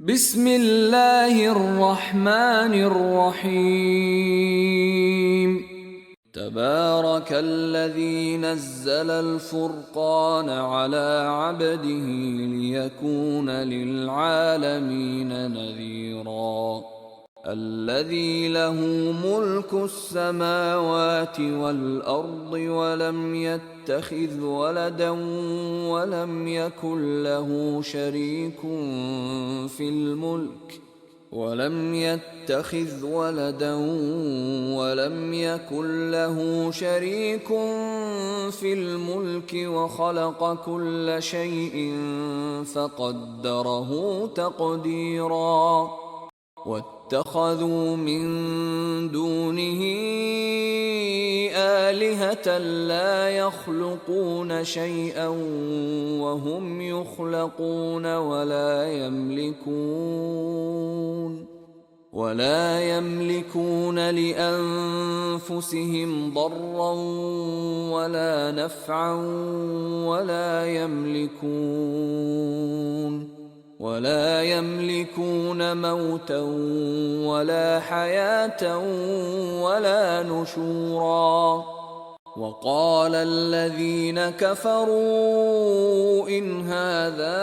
بسم الله الرحمن الرحيم. تبارك الذي نزل الفرقان على عبده ليكون للعالمين نذيرا. الذي له ملك السماوات والأرض ولم يتخذ ولدا ولم يكن له شريك في الملك وخلق كل شيء فقدره تقديرا. واتخذوا من دونه آلهة لا يخلقون شيئا وهم يخلقون ولا يملكون لأنفسهم ضرا ولا نفعا ولا يملكون موتا ولا حياة ولا نشورا. وقال الذين كفروا إن هذا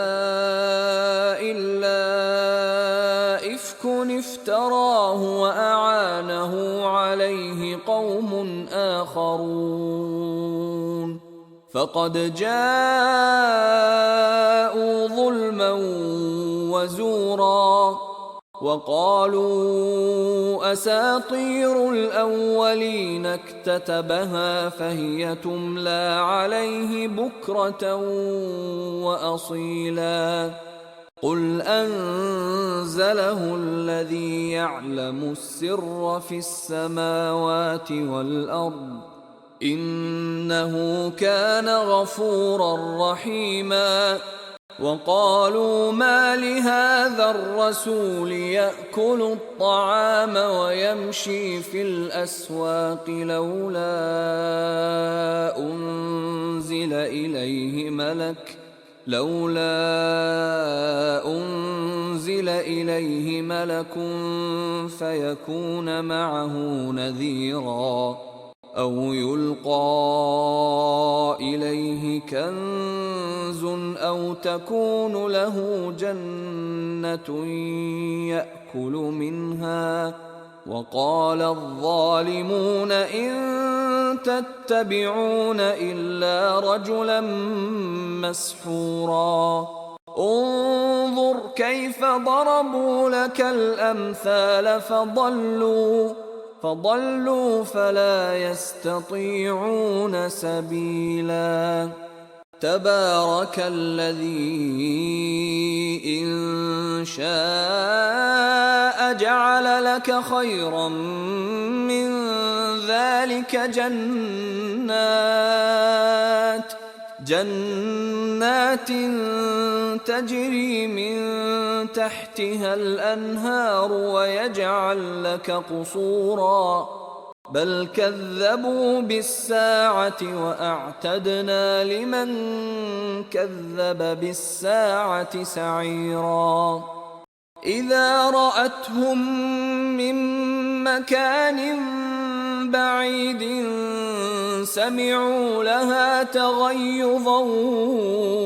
إلا إفك افتراه وأعانه عليه قوم آخرون فقد جاءوا ظلما وزورا. وقالوا أساطير الأولين اكتتبها فهي تملى عليه بكرة وأصيلا. قل أنزله الذي يعلم السر في السماوات والأرض إنه كان غفورا رحيما. وقالوا ما لهذا الرسول يأكل الطعام ويمشي في الأسواق لولا أنزل إليه ملك فيكون معه نذيرا أو يلقى إليه كنز أو تكون له جنة يأكل منها. وقال الظالمون إن تتبعون إلا رجلا مسحورا. انظر كيف ضربوا لك الأمثال فضلوا فلا يستطيعون سبيلا. تبارك الذي إن شاء جعل لك خيرا من ذلك جنات تجري من تحتها الأنهار ويجعل لك قصورا. بل كذبوا بالساعة وأعتدنا لمن كذب بالساعة سعيرا. إذا رأتهم من مكان بعيد سمعوا لها تغيظا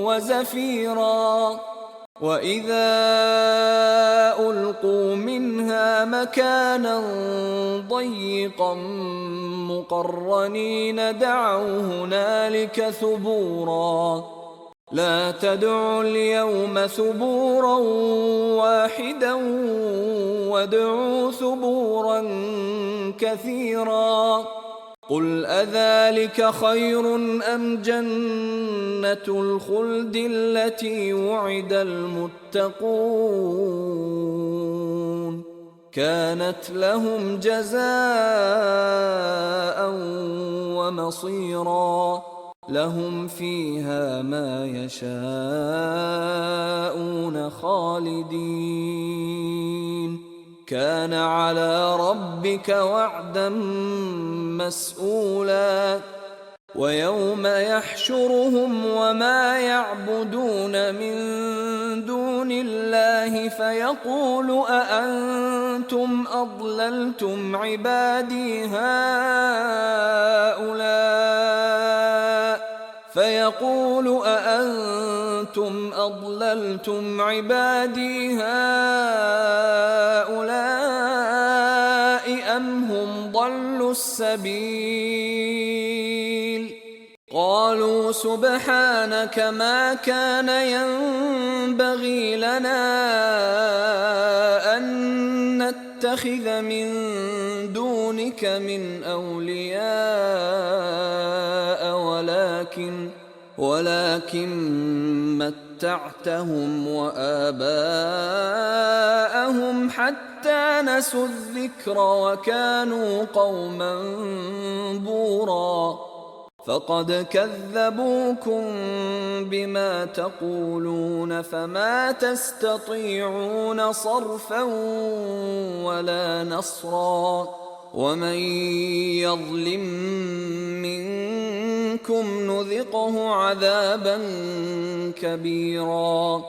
وزفيرا. وإذا ألقوا منها مكانا ضيقا مقرنين دعوا هنالك ثبورا. لا تدعوا اليوم ثبورا واحدا وادعوا ثبورا كثيرا. قل أذلك خير أم جنة الخلد التي وعد المتقون كانت لهم جزاء ومصيرا. لهم فيها ما يشاءون خالدين كان على ربك وعدا مسئولا. ويوم يحشرهم وما يعبدون من دون الله فيقول أأنتم أضللتم عبادي هؤلاء أم هم ضلوا السبيل قالوا سبحانك ما كان ينبغي لنا أن نتخذ من دونك من أولياء ولكن متعتهم وآباءهم حتى نسوا الذكر وكانوا قوما بورا فقد كذبوكم بما تقولون فما تستطيعون صرفا ولا نصرا ومن يظلم منكم نذقه عذابا كبيرا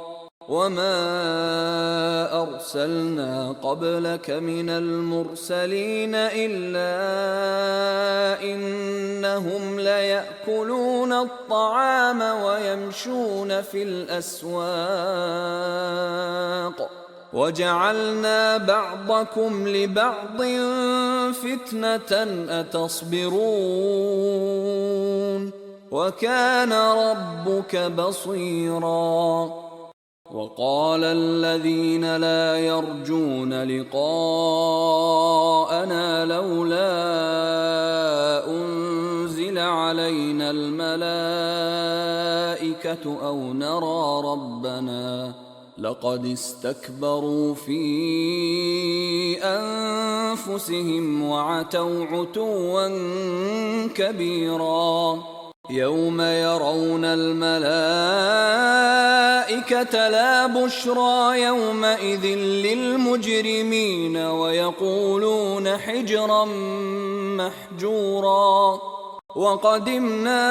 وما أرسلنا قبلك من المرسلين إلا إنهم ليأكلون الطعام ويمشون في الأسواق وجعلنا بعضكم لبعض فتنة أتصبرون وكان ربك بصيرا وقال الذين لا يرجون لقاءنا لولا أنزل علينا الملائكة أو نرى ربنا لقد استكبروا في أنفسهم وعتوا عتوا كبيرا يوم يرون الملائكة لا بشرى يومئذ للمجرمين ويقولون حجرا محجورا وقدمنا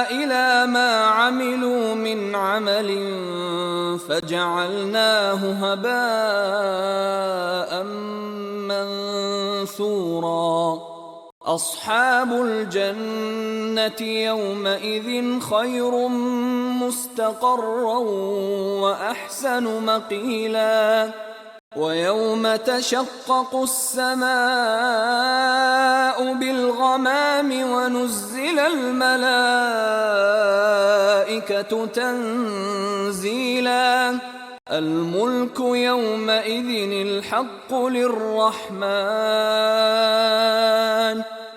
إلى ما عملوا من عمل فجعلناه هباء منثورا أصحاب الجنة يومئذ خير مستقرا وأحسن مقيلا ويوم تشقق السماء بالغمام ونزل الملائكة تنزيلا الملك يومئذ الحق للرحمن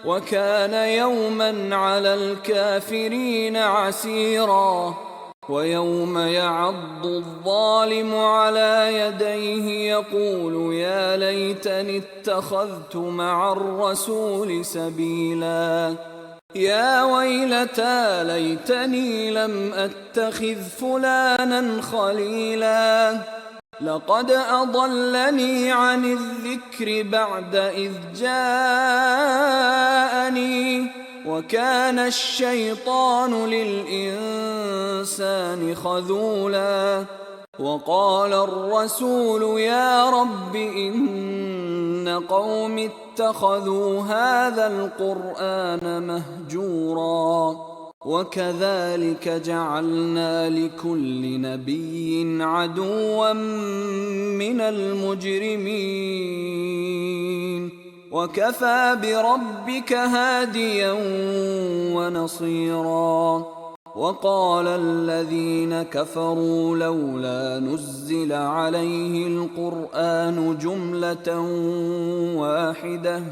وكان يوما على الكافرين عسيرا ويوم يعض الظالم على يديه يقول يا ليتني اتخذت مع الرسول سبيلا يا ويلتى ليتني لم أتخذ فلانا خليلا لقد أضلني عن الذكر بعد إذ جاءني وكان الشيطان للإنسان خذولا وقال الرسول يا رب إن قوم اتخذوا هذا القرآن مهجورا وكذلك جعلنا لكل نبي عدوا من المجرمين وكفى بربك هاديا ونصيرا وقال الذين كفروا لولا نزل عليه القرآن جملة واحدة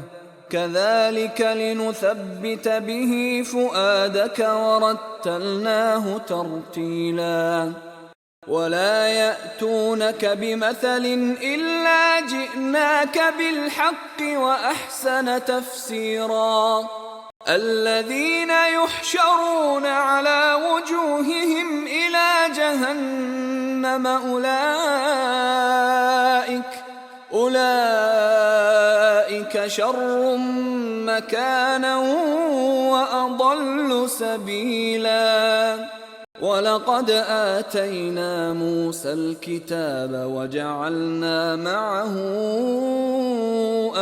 كذلك لنثبت به فؤادك ورتلناه ترتيلا ولا يأتونك بمثل إلا جئناك بالحق وأحسن تفسيرا الذين يحشرون على وجوههم إلى جهنم أولئك شر مكانا وأضل سبيلا ولقد آتينا موسى الكتاب وجعلنا معه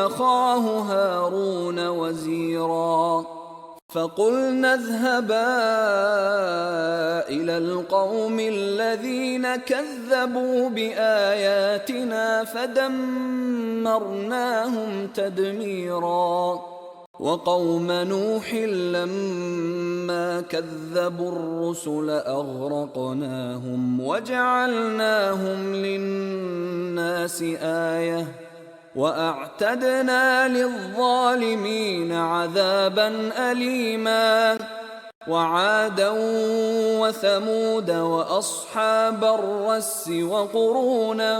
أخاه هارون وزيرا فقلنا اذهبا إلى القوم الذين كذبوا بآياتنا فدمرناهم تدميرا وقوم نوح لما كذبوا الرسل أغرقناهم وجعلناهم للناس آية وأعتدنا للظالمين عذابا أليما وعادا وثمود وأصحاب الرس وقرونا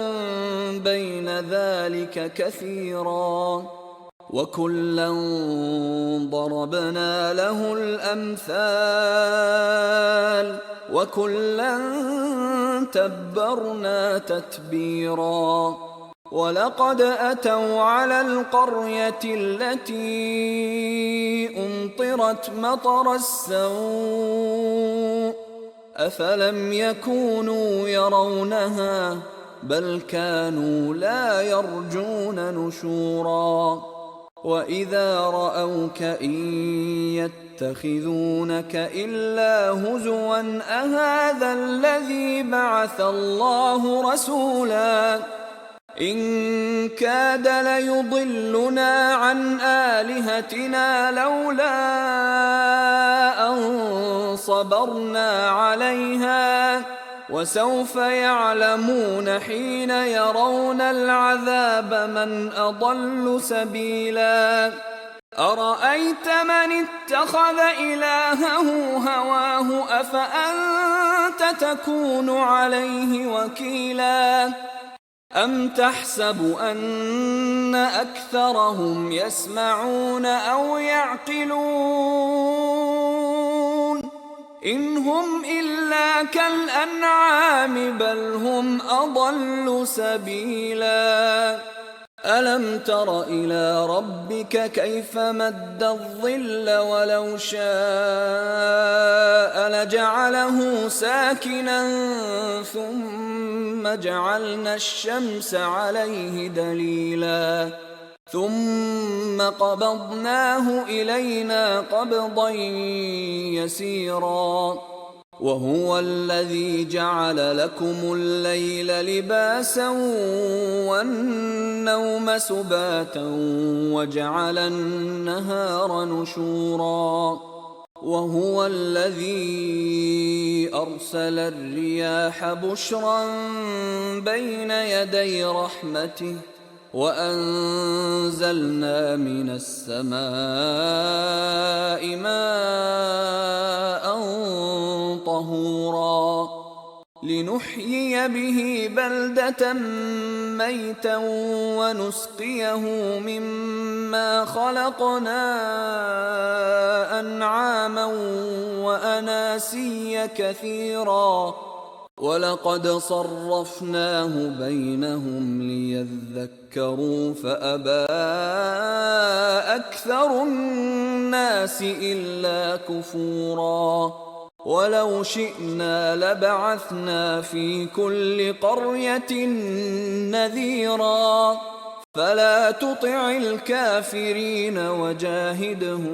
بين ذلك كثيرا وكلا ضربنا له الأمثال وكلا تبرنا تتبيرا ولقد أتوا على القرية التي أمطرت مطر السوء أفلم يكونوا يرونها بل كانوا لا يرجون نشورا وإذا رأوك إن يتخذونك إلا هزوا أهذا الذي بعث الله رسولا إن كاد ليضلنا عن آلهتنا لولا أن صبرنا عليها وسوف يعلمون حين يرون العذاب من أضل سبيلا أرأيت من اتخذ إلهه هواه أفأنت تكون عليه وكيلا أم تحسب أن أكثرهم يسمعون أو يعقلون إن هم إلا كالأنعام بل هم أضل سبيلا ألم تر إلى ربك كيف مد الظل ولو شاء لجعله ساكنا ثم جعلنا الشمس عليه دليلا ثم قبضناه إلينا قبضا يسيرا وهو الذي جعل لكم الليل لباسا والنوم سباتا وجعل النهار نشورا وهو الذي أرسل الرياح بشرا بين يدي رحمته وأنزلنا من السماء ماء طهورا لنحيي به بلدة ميتا ونسقيه مما خلقنا أنعاما وأناسيا كثيرا ولقد صرفناه بينهم ليذكروا فأبى أكثر الناس إلا كفورا ولو شئنا لبعثنا في كل قرية نذيرا فلا تطع الكافرين وجاهدهم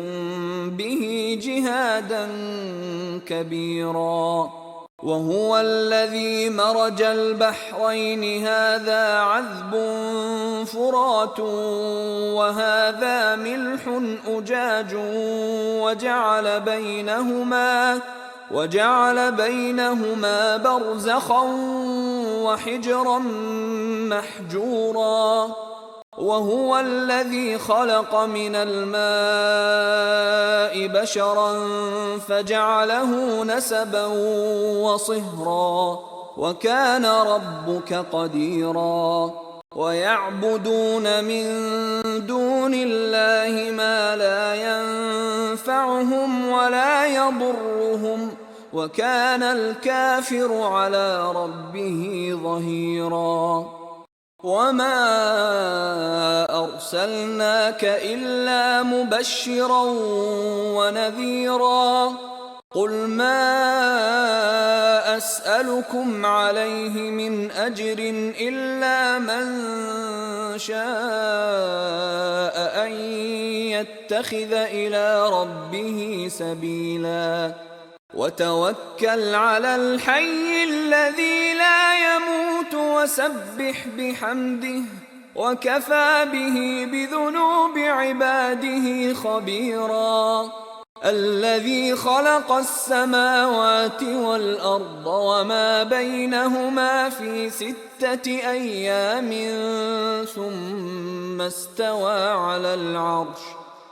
به جهادا كبيرا وهو الذي مرج البحرين هذا عذب فرات وهذا ملح أجاج وجعل بينهما برزخا وحجرا محجورا وهو الذي خلق من الماء بشرا فجعله نسبا وصهرا وكان ربك قديرا ويعبدون من دون الله ما لا ينفعهم ولا يضرهم وكان الكافر على ربه ظهيرا وما أرسلناك إلا مبشرا ونذيرا قل ما أسألكم عليه من أجر إلا من شاء أن يتخذ إلى ربه سبيلا وتوكل على الحي الذي لا يموت وسبح بحمده وكفى به بذنوب عباده خبيرا الذي خلق السماوات والأرض وما بينهما في 6 أيام ثم استوى على العرش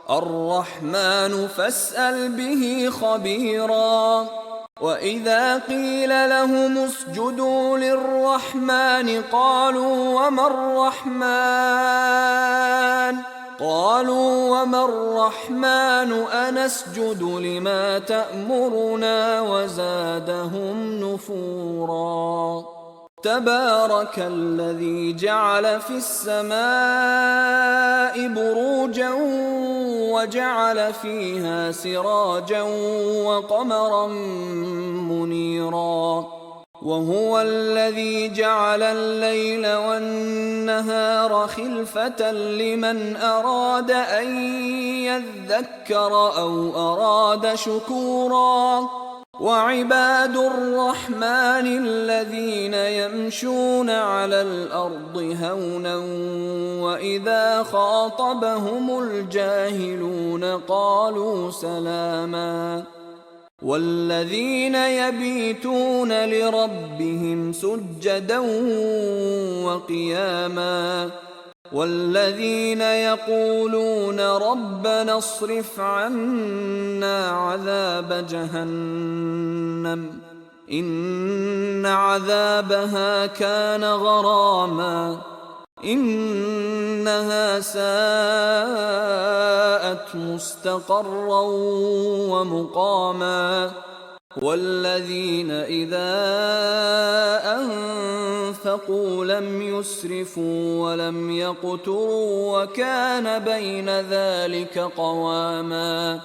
الرحمن فاسأل به خبيرا وإذا قيل لهم اسجدوا للرحمن قالوا وما الرحمن أنسجد لما تأمرنا وزادهم نفورا تبارك الذي جعل في السماء بروجا وجعل فيها سراجا وقمرا منيرا وهو الذي جعل الليل والنهار خلفة لمن أراد أن يذكر أو أراد شكورا وعباد الرحمن الذين يمشون على الأرض هونا وإذا خاطبهم الجاهلون قالوا سلاما والذين يبيتون لربهم سجدا وقياما والذين يقولون ربنا اصرف عنا عذاب جهنم إن عذابها كان غراما إنها ساءت مستقرا ومقاما والذين إذا أنفقوا لم يسرفوا ولم يقتروا وكان بين ذلك قواما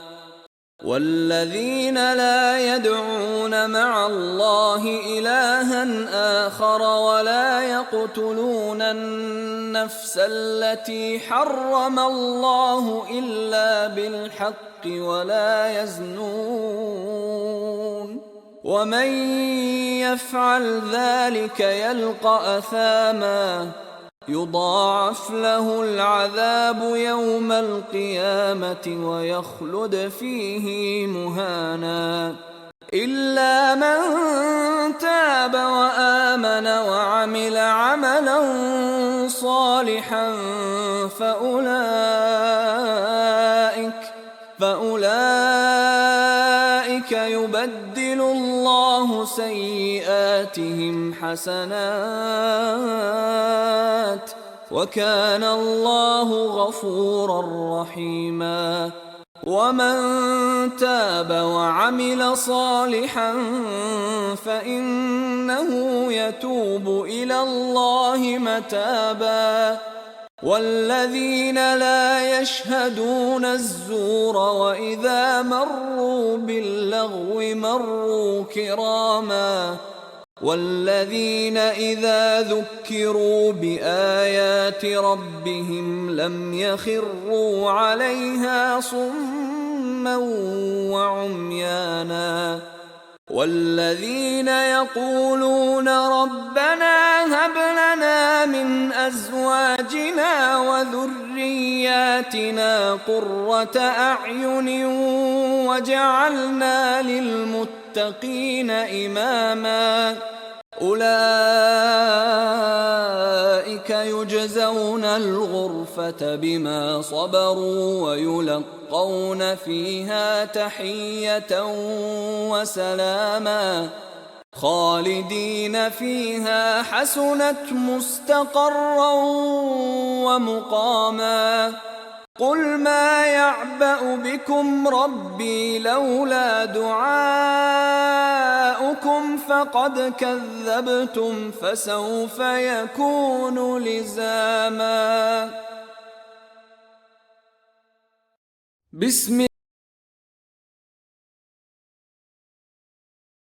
والذين لا يدعون مع الله إلها آخر ولا يقتلون النفس التي حرم الله إلا بالحق ولا يزنون ومن يفعل ذلك يلقى أثاما يضاعف له العذاب يوم القيامة ويخلد فيه مهانا إلا من تاب وآمن وعمل عملا صالحا فأولئك يبدل الله سيئاتهم حسنات وكان الله غفورا رحيما ومن تاب وعمل صالحا فإنه يتوب إلى الله متابا والذين لا يشهدون الزور وإذا مروا باللغو مروا كراما والذين إذا ذكروا بآيات ربهم لم يخروا عليها صما وعميانا والذين يقولون ربنا هب لنا من أزواجنا وذرياتنا قرة أعين وجعلنا للمتقين إماما أولئك يجزون الغرفة بما صبروا ويلقون فيها تحية وسلاما خالدين فيها حسنت مستقرا ومقاما قل ما يعبأ بكم ربي لولا دعاؤكم فقد كذبتم فسوف يكون لزاما.